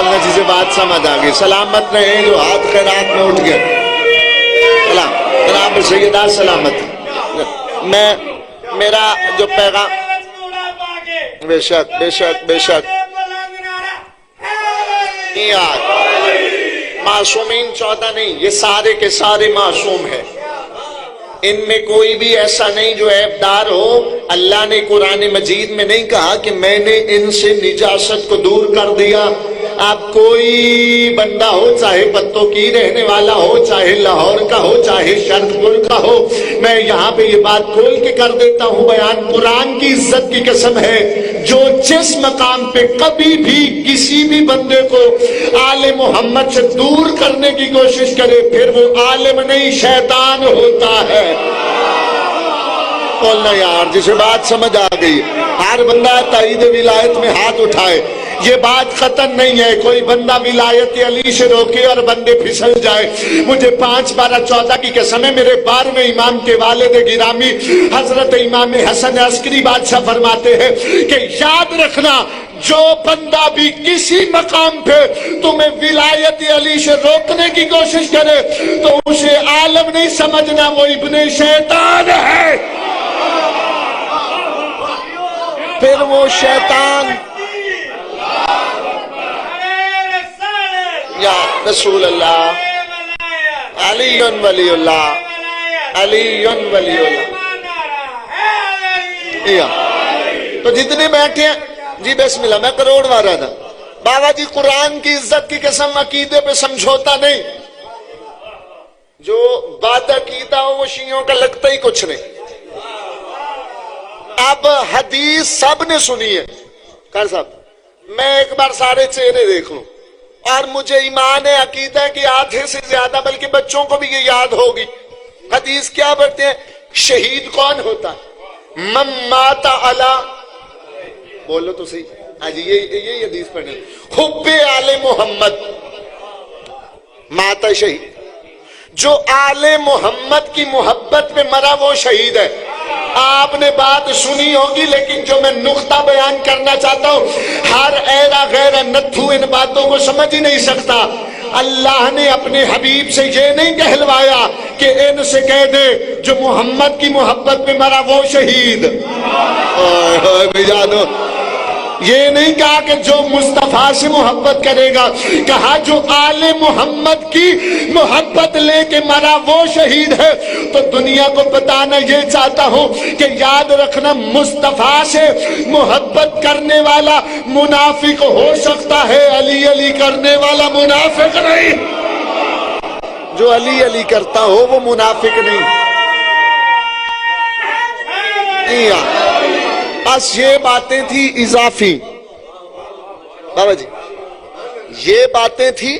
بولنا جسے بات سمجھ آ گئی. سلامت رہے جو ہاتھ خیرات میں اٹھ گئے. سلام جناب سیدہ سلامت. میں میرا جو پیغام بے شک بے شک بے شک معصومین 14 نہیں، یہ سارے کے سارے معصوم ہیں. ان میں کوئی بھی ایسا نہیں جو عیبدار ہو. اللہ نے قرآن مجید میں نہیں کہا کہ میں نے ان سے نجاست کو دور کر دیا. آپ کوئی بندہ ہو، چاہے پتوں کی رہنے والا ہو، چاہے لاہور کا ہو، چاہے شرق پور کا ہو، میں یہاں پہ یہ بات کھول کے کر دیتا ہوں بیان. قرآن کی عزت کی قسم ہے، جو جس مقام پہ کبھی بھی کسی بھی بندے کو آل محمد سے دور کرنے کی کوشش کرے، پھر وہ عالم نہیں شیطان ہوتا ہے. بولنا یار جسے بات سمجھ آ گئی. ہر بندہ تائید ولایت میں ہاتھ اٹھائے. یہ بات ختم نہیں ہے. کوئی بندہ ولایت علی سے روکے اور بندے پھسل جائے. مجھے 5/12/14 کی قسم ہے، میرے 12ویں امام کے والد گرامی حضرت امام حسن عسکری بادشاہ فرماتے ہیں کہ یاد رکھنا، جو بندہ بھی کسی مقام پہ تمہیں ولایت علی سے روکنے کی کوشش کرے تو اسے عالم نہیں سمجھنا، وہ ابن شیطان ہے. پھر وہ شیطان یا رسول اللہ علی ولی اللہ علی ولی اللہ. تو جتنے بیٹھے ہیں جی بسم اللہ. میں کروڑ وارا تھا بابا جی. قرآن کی عزت کی قسم عقیدے پہ سمجھوتا نہیں. جو بات عقیدہ ہو وہ شیعوں کا لگتا ہی کچھ نہیں. اب حدیث سب نے سنی ہے. کر صاحب میں ایک بار سارے چہرے دیکھ لوں اور مجھے ایمان ہے، عقیدہ ہے کہ آدھے سے زیادہ بلکہ بچوں کو بھی یہ یاد ہوگی. حدیث کیا پڑھتے ہیں؟ شہید کون ہوتا ہے؟ من مات علی، بولو تو صحیح. آج یہ حدیث پڑھنے حب آل محمد مات شہید. جو آل محمد کی محبت میں مرا وہ شہید ہے. آپ نے بات سنی ہوگی لیکن جو میں نقطہ بیان کرنا چاہتا ہوں، ہر ایرا غیر نتھو ان باتوں کو سمجھ ہی نہیں سکتا. اللہ نے اپنے حبیب سے یہ نہیں کہلوایا کہ ان سے کہہ دے جو محمد کی محبت میں مرا وہ شہید. یہ نہیں کہا کہ جو مصطفیٰ سے محبت کرے گا، کہا جو آل محمد کی محبت لے کے مرا وہ شہید ہے. تو دنیا کو بتانا یہ چاہتا ہوں کہ یاد رکھنا، مصطفیٰ سے محبت کرنے والا منافق ہو سکتا ہے، علی علی کرنے والا منافق نہیں. جو علی علی کرتا ہو وہ منافق نہیں. بس یہ باتیں تھی اضافی بابا جی، یہ باتیں تھی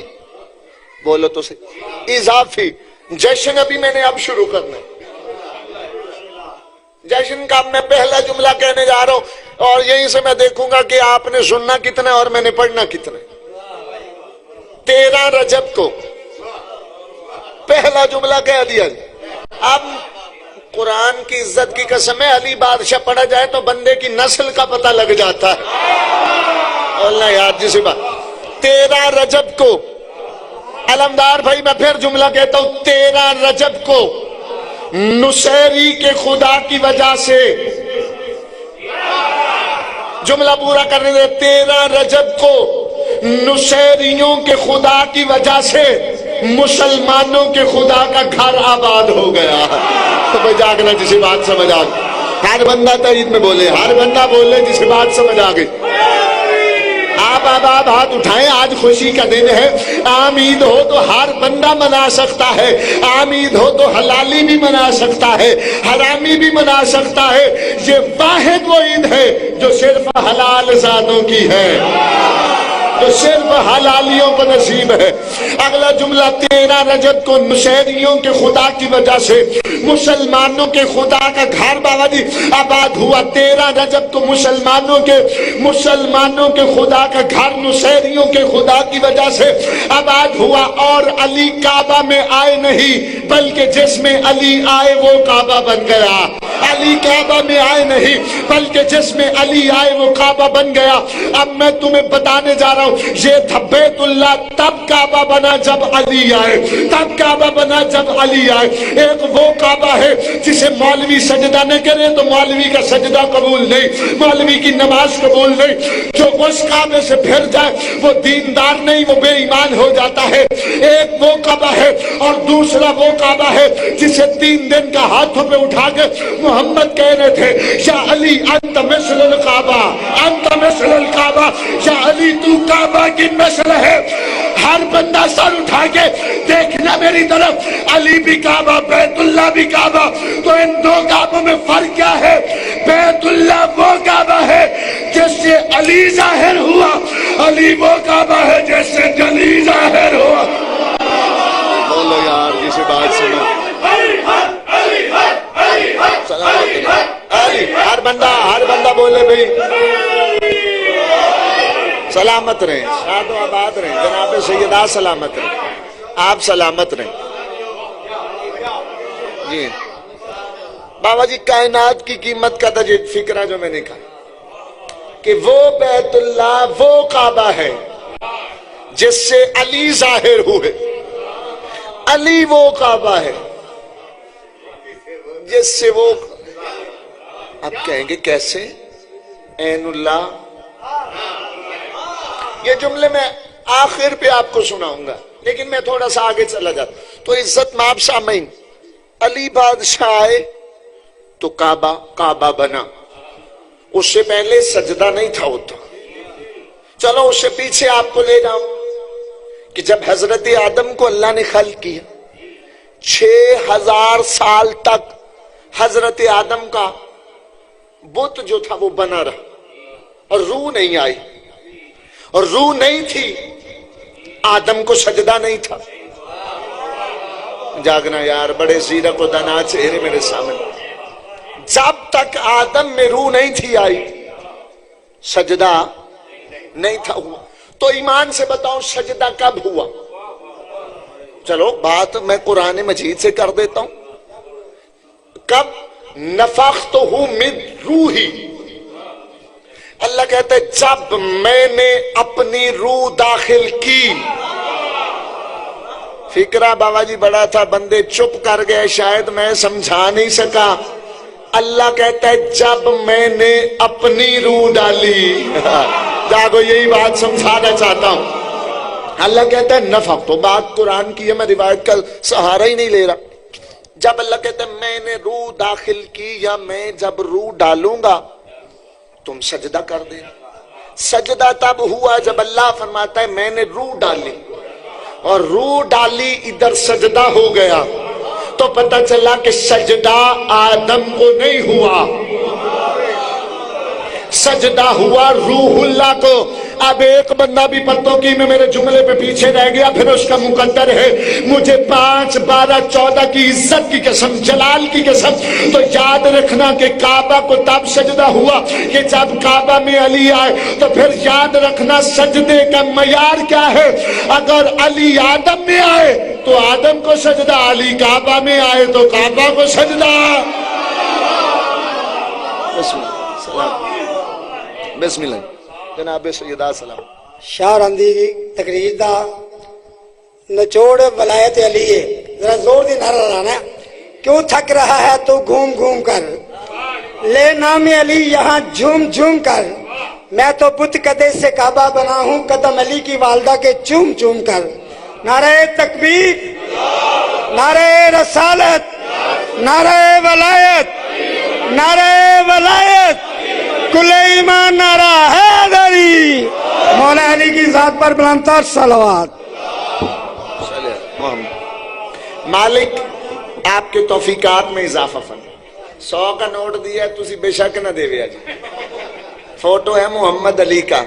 بولو تو صحیح اضافی. جشن ابھی میں نے اب شروع کرنا ہے. جشن کا میں پہلا جملہ کہنے جا رہا ہوں اور یہیں سے میں دیکھوں گا کہ آپ نے سننا کتنا اور میں نے پڑھنا کتنا. 13 رجب کو پہلا جملہ کہہ دیا. اب قرآن کی عزت کی قسم ہے، علی بادشاہ پڑھا جائے تو بندے کی نسل کا پتہ لگ جاتا ہے. اللہ یاد جسے بات 13 رجب کو علمدار بھائی میں پھر جملہ کہتا ہوں. 13 رجب کو نصیری کے خدا کی وجہ سے، جملہ پورا کرنے دے. 13 رجب کو نصیریوں کے خدا کی وجہ سے مسلمانوں کے خدا کا گھر آباد ہو گیا. تو بھائی جاگنا جسے بات سمجھ آ گئی. ہر بندہ تائید میں بولے، ہر بندہ بولے جسے بات سمجھ آ گئی. آپ ہاتھ اٹھائیں. آج خوشی کا دن ہے. آمید ہو تو ہر بندہ منا سکتا ہے. آمید ہو تو حلالی بھی منا سکتا ہے، حرامی بھی منا سکتا ہے. یہ واحد وہ عید ہے جو صرف حلال ذاتوں کی ہے، جو صرف حلالیوں کو نصیب ہے. اگلا جملہ 13 رجب کو نصیریوں کے خدا کی وجہ سے مسلمانوں کے خدا کا گھر بابا جی آباد ہوا. 13 رجب کو مسلمانوں کے خدا کا گھر نصیریوں کے خدا کی وجہ سے آباد ہوا. اور علی کعبہ میں آئے نہیں بلکہ جس میں علی آئے وہ کعبہ بن گیا. علی کعبہ میں آئے نہیں بلکہ جس میں علی آئے وہ کعبہ بن گیا۔ اب میں تمہیں بتانے جا رہا ہوں یہ تھا بیت اللہ تب کعبہ بنا جب علی آئے، تب کعبہ بنا جب علی آئے۔ ایک وہ کعبہ ہے جسے مولوی سجدہ نہ کرے تو مولوی کا سجدہ قبول نہیں، مولوی کی نماز قبول نہیں، جو اس کعبے سے پھر جائے وہ دیندار نہیں، وہ بے ایمان ہو جاتا ہے۔ ایک وہ کعبہ ہے اور دوسرا وہ کعبہ ہے جسے 3 دن کا ہاتھوں پہ اٹھا کے محمد کہہ رہے تھے یا علی انت مثل الکعبہ، انت مثل الکعبہ، یا علی تو کعبہ کی مثل ہے۔ ہر بندہ سر اٹھا کے دیکھنا میری طرف، علی بھی کعبہ بیت اللہ بھی کعبہ، تو ان دو کعبوں میں فرق کیا ہے؟ بیت اللہ وہ کعبہ ہے جس سے علی ظاہر ہوا، علی وہ کعبہ ہے جس سے جلی ظاہر ہوا۔ بولو یار کسی بات سنو، ہر بندہ بولے بھئی سلامت رہیں، شاد و آباد رہیں، جناب سیدہ سلامت رہیں، آپ سلامت رہیں۔ جی بابا جی کائنات کی قیمت کا تجد فکرہ جو میں نے کہا کہ وہ بیت اللہ وہ کعبہ ہے جس سے علی ظاہر ہوئے، علی وہ کعبہ ہے جس سے وہ، آپ کہیں گے کیسے؟ عین اللہ، یہ جملے میں آخر پہ آپ کو سناؤں گا لیکن میں تھوڑا سا آگے چلا جاتا۔ تو عزت مآب سامعین، علی بادشاہ آئے تو کعبہ بنا، اس سے پہلے سجدہ نہیں تھا ہوتا۔ چلو اس سے پیچھے آپ کو لے جاؤں کہ جب حضرت آدم کو اللہ نے خلق کیا 6000 سال تک حضرت آدم کا بت جو تھا وہ بنا رہا اور روح نہیں آئی، اور روح نہیں تھی آدم کو سجدہ نہیں تھا۔ جاگنا یار، بڑے زیرک و دانا چہرے میرے سامنے، جب تک آدم میں روح نہیں تھی آئی سجدہ نہیں تھا ہوا۔ تو ایمان سے بتاؤں سجدہ کب ہوا؟ چلو بات میں قرآن مجید سے کر دیتا ہوں، کب؟ نفختہ من روحی، اللہ کہتا ہے جب میں نے اپنی روح داخل کی۔ فکرہ بابا جی بڑا تھا، بندے چپ کر گئے، شاید میں سمجھا نہیں سکا۔ اللہ کہتا ہے جب میں نے اپنی روح ڈالی، جاگو یہی بات سمجھانا چاہتا ہوں۔ اللہ کہتا ہے نفخ، تو بات قرآن کی ہے، میں روایت کا سہارا ہی نہیں لے رہا۔ جب اللہ کہتا ہے میں نے روح داخل کی یا میں جب روح ڈالوں گا تم سجدہ کر دے۔ سجدہ تب ہوا جب اللہ فرماتا ہے میں نے روح ڈالی، اور روح ڈالی ادھر سجدہ ہو گیا، تو پتہ چلا کہ سجدہ آدم کو نہیں ہوا، سجدہ ہوا روح اللہ کو۔ اب ایک بندہ بھی پتوں کی میں میرے جملے پہ پیچھے رہ گیا، پھر اس کا مقدر ہے مجھے 5 12 14 کی عزت کی قسم، جلال کی قسم، تو یاد رکھنا کہ کعبہ کو تب سجدہ ہوا کہ جب کعبہ میں علی آئے۔ تو پھر یاد رکھنا سجدے کا معیار کیا ہے؟ اگر علی آدم میں آئے تو آدم کو سجدہ، علی کعبہ میں آئے تو کعبہ کو سجدہ۔ بسم اللہ جناب سیدہ سلام۔ شاہ رندی کی تقریر دا نچوڑ ولایت علی ہے، ذرا زور دی نعرہ لانا۔ کیوں تھک رہا ہے تو گھوم گھوم کر، لے نام علی یہاں جھوم جھوم کر، میں تو بت قدے سے کعبہ بنا ہوں قدم علی کی والدہ کے چوم چوم کر۔ نعرہ تکبیر، نعرہ رسالت، نعرہ ولایت، نعرہ ولایت، کل ایمان نعرہ حیدری، مولا علی کی ذات پر بلند تر صلوات۔ مالک آپ کے توفیقات میں اضافہ فرمائے۔ 100 کا نوٹ دیا ہے تسی بے شک نہ دے ویا جی، فوٹو ہے محمد علی کا،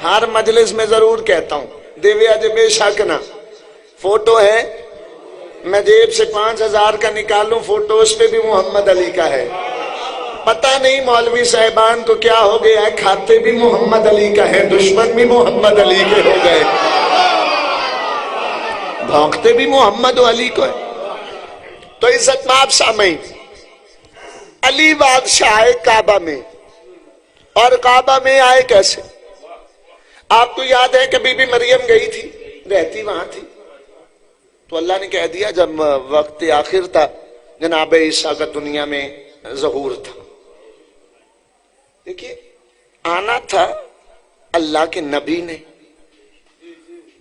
ہر مجلس میں ضرور کہتا ہوں دے ویا جی بے شک نہ، فوٹو ہے، میں جیب سے 5000 کا نکالوں فوٹو اس پہ بھی محمد علی کا ہے۔ پتہ نہیں مولوی صاحبان کو کیا ہو گیا ہے، کھاتے بھی محمد علی کا ہے، دشمن بھی محمد علی کے ہو گئے، بھونکتے بھی محمد علی کو ہے۔ تو عزت مآب سامعین، علی بادشاہ آئے کعبہ میں، اور کعبہ میں آئے کیسے؟ آپ کو یاد ہے کہ بی بی مریم گئی تھی، رہتی وہاں تھی، تو اللہ نے کہہ دیا جب وقت آخر تھا جناب عیسیٰ کا دنیا میں ظہور تھا۔ دیکھیے آنا تھا اللہ کے نبی نے،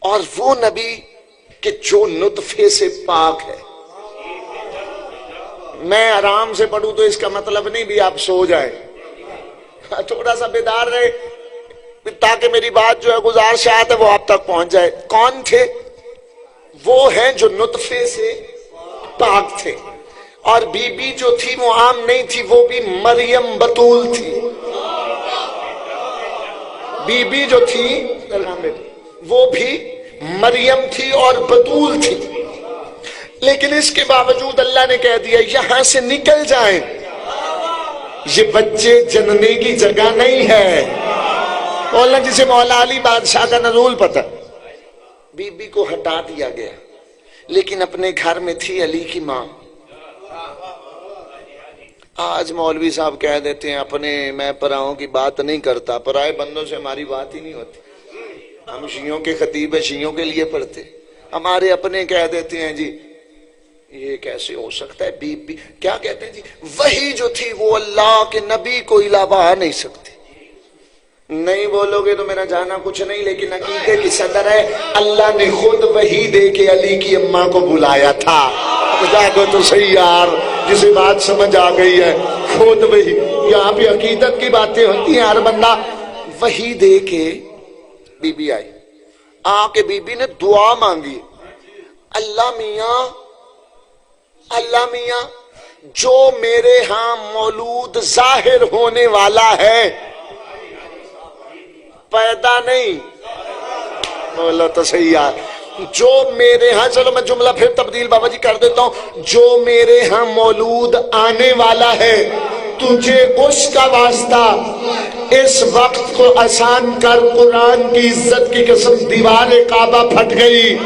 اور وہ نبی کہ جو نطفے سے پاک ہے۔ میں آرام سے پڑھوں تو اس کا مطلب نہیں بھی آپ سو جائیں، تھوڑا سا بیدار رہے تاکہ میری بات جو ہے گزارشات ہے وہ آپ تک پہنچ جائے۔ کون تھے؟ وہ ہیں جو نطفے سے پاک تھے، اور بی بی جو تھی وہ عام نہیں تھی، وہ بھی مریم بتول تھی۔ بی بی جو تھی وہ بھی مریم تھی اور بتول تھی، لیکن اس کے باوجود اللہ نے کہہ دیا یہاں سے نکل جائیں، یہ بچے جننے کی جگہ نہیں ہے۔ مولانا جسے مولا علی بادشاہ کا نزول پتہ، بی بی کو ہٹا دیا گیا، لیکن اپنے گھر میں تھی علی کی ماں۔ آج مولوی صاحب کہہ دیتے ہیں اپنے میں پراؤں کی بات نہیں کرتا، پرائے بندوں سے ہماری بات ہی نہیں ہوتی، ہم شیعوں کے خطیب ہے، شیعوں کے لیے پڑھتے، ہمارے اپنے کہہ دیتے ہیں جی یہ کیسے ہو سکتا ہے، بی بی کیا کہتے ہیں جی، وہی جو تھی وہ اللہ کے نبی کو علاوہ آ نہیں سکتی۔ نہیں بولو گے تو میرا جانا کچھ نہیں، لیکن عقیدے کی صدر ہے، اللہ نے خود وحی دے کے علی کی اماں کو بلایا تھا۔ جاگو تو صحیح یار، جسے بات سمجھ آ گئی ہے، خود وحی، یہاں پہ عقیدت کی باتیں ہوتی ہیں، ہر بندہ وحی دے کے بی بی آئی، آ کے بی بی نے دعا مانگی، اللہ میاں جو میرے ہاں مولود ظاہر ہونے والا ہے، پیدا نہیں، بولو تو صحیح یار، جو میرے ہاں، چلو میں جملہ پھر تبدیل بابا جی کر دیتا ہوں، جو میرے ہاں مولود آنے والا ہے، تجھے اس کا واسطہ اس وقت کو آسان کر، قرآن کی عزت کی قسم دیوار کعبہ پھٹ گئی،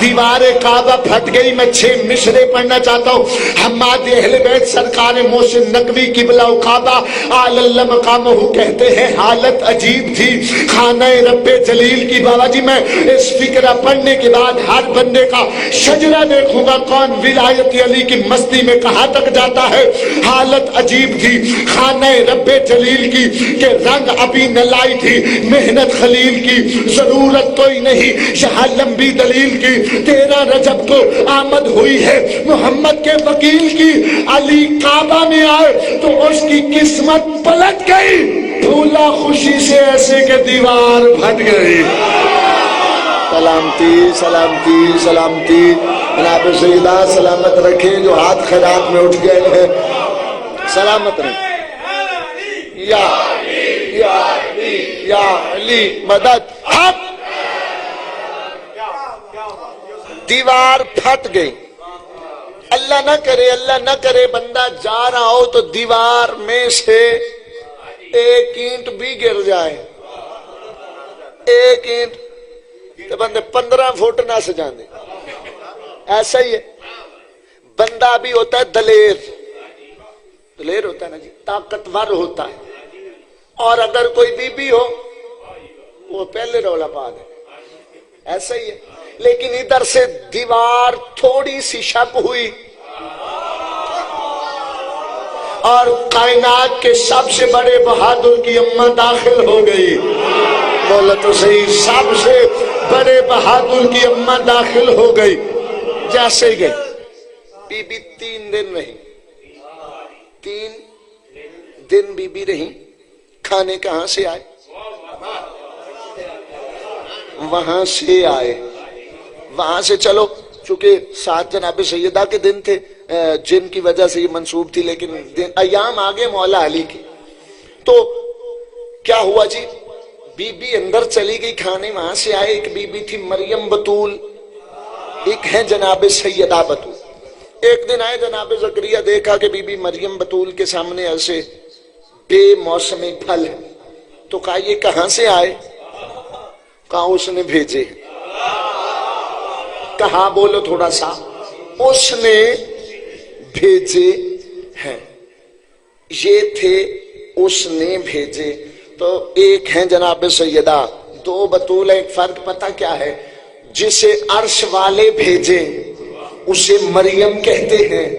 دیوار کعبہ پھٹ گئی۔ میں 6 مصرے پڑھنا چاہتا ہوں۔ حماد اہل بیت سرکار محسن نقوی قبلہ و کعبہ آل اللہ مقامہ کہتے ہیں حالت عجیب تھی خانہ رب جلیل کی۔ بابا جی میں اس فکرہ پڑھنے کے بعد ہر بندے کا شجرہ دیکھوں گا کون ولایت علی کی مستی میں کہاں تک جاتا ہے۔ حالت عجیب تھی خانہ رب جلیل کی کہ رنگ ابھی نہ لائی تھی محنت خلیل کی، ضرورت کوئی نہیں یہاں لمبی دلیل کی۔ 13 رجب کو آمد ہوئی ہے محمد کے وکیل کی، علی کعبہ میں آئے تو اس کی قسمت پلٹ گئی، پھولا خوشی سے ایسے کہ دیوار پھٹ گئی۔ سلامتی سلامتی سلامتی، جناب سیدہ سلامت رکھے، جو ہاتھ خیرات میں اٹھ گئے ہیں سلامت رکھے۔ یا علی یا علی یا علی مدد۔ حق دیوار پھٹ گئی۔ اللہ نہ کرے بندہ جا رہا ہو تو دیوار میں سے ایک اینٹ بھی گر جائے، ایک اینٹ تو بندے 15 فٹ نہ سجان دے۔ ایسا ہی ہے بندہ بھی ہوتا ہے دلیر ہوتا ہے نا جی، طاقتور ہوتا ہے، اور اگر کوئی بی بی ہو وہ پہلے رولا پا دے، ایسا ہی ہے۔ لیکن ادھر سے دیوار تھوڑی سی شک ہوئی اور کائنات کے سب سے بڑے بہادر کی اماں داخل ہو گئی۔ بولا تو صحیح، سب سے بڑے بہادر کی اماں داخل ہو گئی۔ جیسے ہی گئی بی بی 3 دن رہی، 3 دن بی بی رہی۔ کھانے کہاں سے آئے؟ وہاں سے آئے، وہاں سے چلو، چونکہ 7 جناب سیدہ کے دن تھے جن کی وجہ سے یہ منسوب تھی، لیکن ایام آگے مولا علی کی۔ تو کیا ہوا جی، بی بی اندر چلی گئی کھانے، وہاں سے آئے۔ ایک بی بی تھی مریم بتول، ایک ہے جناب سیدہ بتول۔ ایک دن آئے جناب زکریا، دیکھا کہ بی بی مریم بتول کے سامنے ایسے بے موسمی پھل ہے، تو کہا یہ کہاں سے آئے؟ کہا اس نے بھیجے۔ کہا بولو تھوڑا سا، اس نے بھیجے ہیں، یہ تھے اس نے بھیجے۔ تو ایک ہیں جناب سیدہ، دو بطول، ایک فرق پتہ کیا ہے؟ جسے عرش والے بھیجے اسے مریم کہتے ہیں،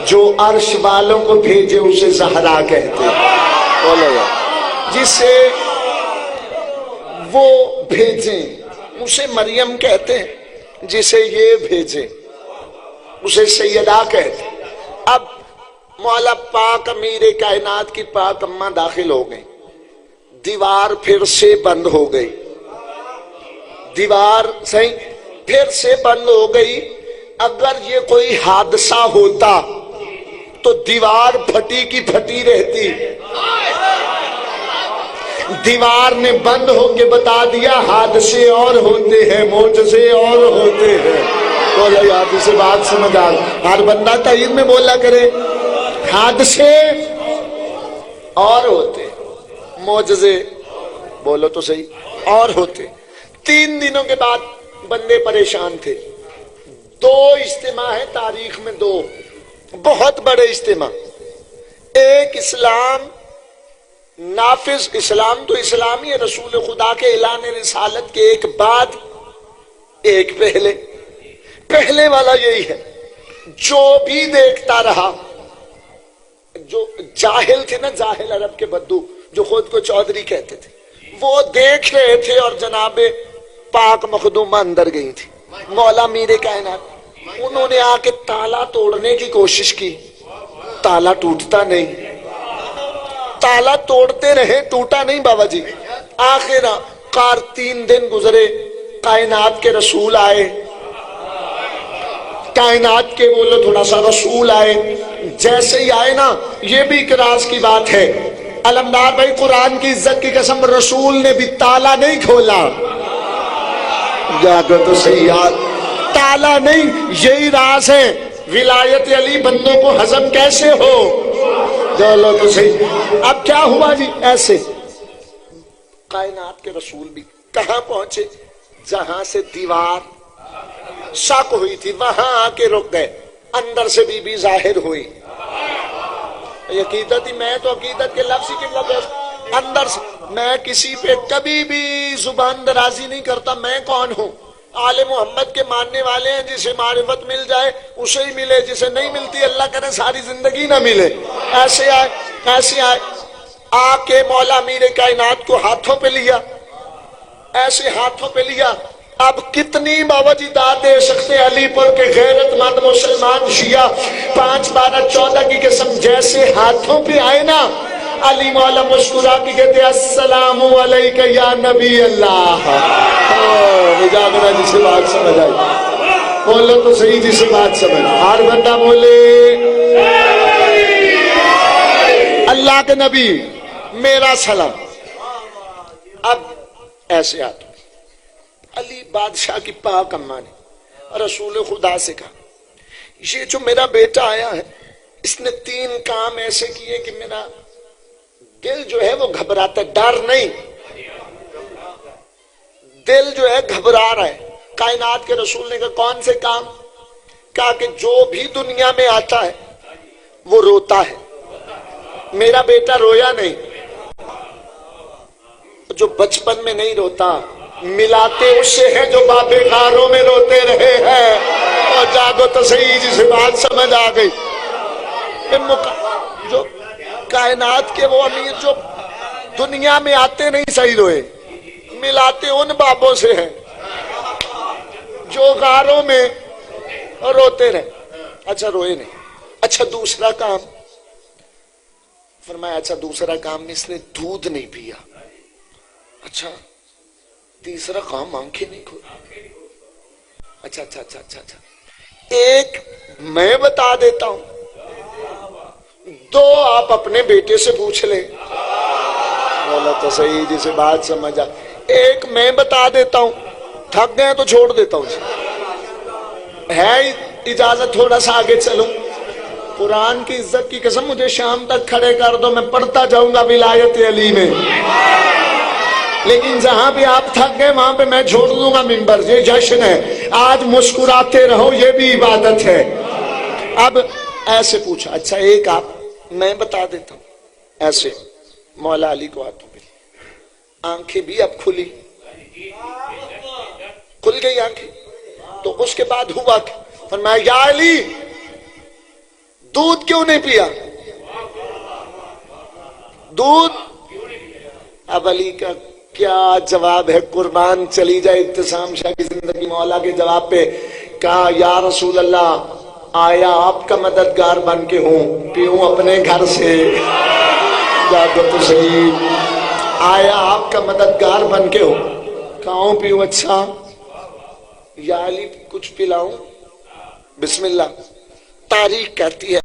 جو عرش والوں کو بھیجے اسے زہرا کہتے ہیں۔ جسے وہ بھیجیں اسے مریم کہتے ہیں، جسے یہ بھیجے اسے سیدہ کہتے ہیں۔ اب مولا پاک امیر کائنات کی پاک اماں داخل ہو گئی، دیوار پھر سے بند ہو گئی، دیوار صحیح پھر سے بند ہو گئی۔ اگر یہ کوئی حادثہ ہوتا تو دیوار پھٹی کی پھٹی رہتی، دیوار نے بند ہو کے بتا دیا حادثے اور ہوتے ہیں، معجزے اور ہوتے ہیں۔ بولا یاد سے بات سمجھ آ رہا، ہر بندہ تائید میں بولا کرے، حادثے اور ہوتے، معجزے بولو تو صحیح اور ہوتے۔ 3 دنوں کے بعد بندے پریشان تھے۔ 2 اجتماع ہیں تاریخ میں، 2 بہت بڑے اجتماع۔ ایک اسلام نافذ، اسلام تو اسلامی ہے، رسول خدا کے اعلان رسالت کے ایک بعد ایک پہلے۔ پہلے والا یہی ہے، جو بھی دیکھتا رہا، جو جاہل تھے نا، جاہل عرب کے بدو جو خود کو چودھری کہتے تھے، وہ دیکھ رہے تھے اور جناب پاک مخدومہ اندر گئی تھی، مولا میر کائنات۔ انہوں نے آ کے تالا توڑنے کی کوشش کی، تالا ٹوٹتا نہیں، تالا توڑتے رہے، ٹوٹا نہیں بابا جی۔ آخر کار 3 دن گزرے، کائنات کے رسول آئے، کائنات کے بولو تھوڑا سا رسول آئے۔ جیسے ہی آئے نا، یہ بھی اقراض کی بات ہے علمدار بھائی، قرآن کی عزت کی قسم، رسول نے بھی تالا نہیں کھولا، جاگو تو صحیح یاد، تالا نہیں۔ یہی راز ہے ولایت علی بندوں کو ہضم کیسے ہو، چلو تو صحیح۔ اب کیا ہوا جی؟ ایسے کائنات کے رسول بھی کہاں پہنچے؟ جہاں سے دیوار شک ہوئی تھی وہاں آ کے رک گئے، اندر سے بی بی ظاہر ہوئی۔ عقیدت ہی، میں تو عقیدت کے لفظ ہی کے لفظ اندر سے، میں کسی پہ کبھی بھی زبان درازی نہیں کرتا۔ میں کون ہوں؟ آل محمد کے ماننے والے ہیں، جسے معرفت مل جائے اسے ہی ملے، جسے نہیں ملتی اللہ کرے ساری زندگی نہ ملے۔ ایسے آئے، ایسے آئے، آ کے مولا میر کائنات کو ہاتھوں پہ لیا، ایسے ہاتھوں پہ لیا۔ اب کتنی بابا جی داد دے سکتے علی پور کے غیرت مند مسلمان شیعہ 5 12 14 کی قسم، جیسے ہاتھوں پہ آئے نا، علی مولا مسکرا کے کہتے السلام علیکہ یا نبی اللہ۔ مجاگرہ جسے بات سمجھ آئی، بولو تو صحیح جسے بات سمجھ، ہر بندہ بولے اللہ کے نبی میرا سلام۔ اب ایسے ہاتھ علی بادشاہ کی پاک اماں نے رسول خدا سے کہا، یہ جو میرا بیٹا آیا ہے اس نے 3 کام ایسے کیے کہ میرا دل جو ہے وہ گھبراتا ہے، ڈر نہیں، دل جو ہے گھبرا رہا ہے۔ کائنات کے رسول نے کہا کون سے کام؟ کہا کہ جو بھی دنیا میں آتا ہے وہ روتا ہے، میرا بیٹا رویا نہیں، جو بچپن میں نہیں روتا، ملاتے اس سے ہیں جو بابے غاروں میں روتے رہے ہیں۔ اور جاگو تو صحیح جسے بات سمجھ آ گئی، جو کائنات کے وہ امیر جو دنیا میں آتے نہیں صحیح روئے، ملاتے ان بابوں سے ہیں جو غاروں میں روتے رہے۔ اچھا روئے نہیں۔ اچھا دوسرا کام فرمایا، اچھا دوسرا کام اس نے دودھ نہیں پیا۔ اچھا تیسرا کام آنکھیں نہیں کھولی۔ اچھا اچھا اچھا اچھا اچھا ایک میں بتا دیتا ہوں، 2 آپ اپنے بیٹے سے پوچھ لیں، بولا تو صحیح جسے بات سمجھا۔ ایک میں بتا دیتا ہوں، تھک گئے تو چھوڑ دیتا ہوں، ہے اجازت تھوڑا سا آگے چلوں؟ قرآن کی عزت کی قسم مجھے شام تک کھڑے کر دو، میں پڑھتا جاؤں گا ولایت علی میں، لیکن جہاں بھی آپ تھک گئے وہاں پہ میں چھوڑ دوں گا منبر۔ یہ جشن ہے، آج مسکراتے رہو، یہ بھی عبادت ہے۔ اب ایسے پوچھا. اچھا ایک آپ میں بتا دیتا ہوں. ایسے مولا علی کو ہاتھوں پہ آنکھیں بھی اب کھل گئی آنکھیں. تو اس کے بعد ہوا کہ فرمایا یا علی دودھ کیوں نہیں پیا؟ دودھ. اب علی کا کیا جواب ہے؟ قربان چلی جائے ابتسام شاہ کی زندگی. مولا کے جواب پہ کہا یا رسول اللہ آیا آپ کا مددگار بن کے ہوں پیوں اپنے گھر سے؟ جاگو تو صحیح. آیا آپ کا مددگار بن کے ہوں؟ کہاں پیوں؟ اچھا یا علی کچھ پلاؤں؟ بسم اللہ. تاریخ کہتی ہے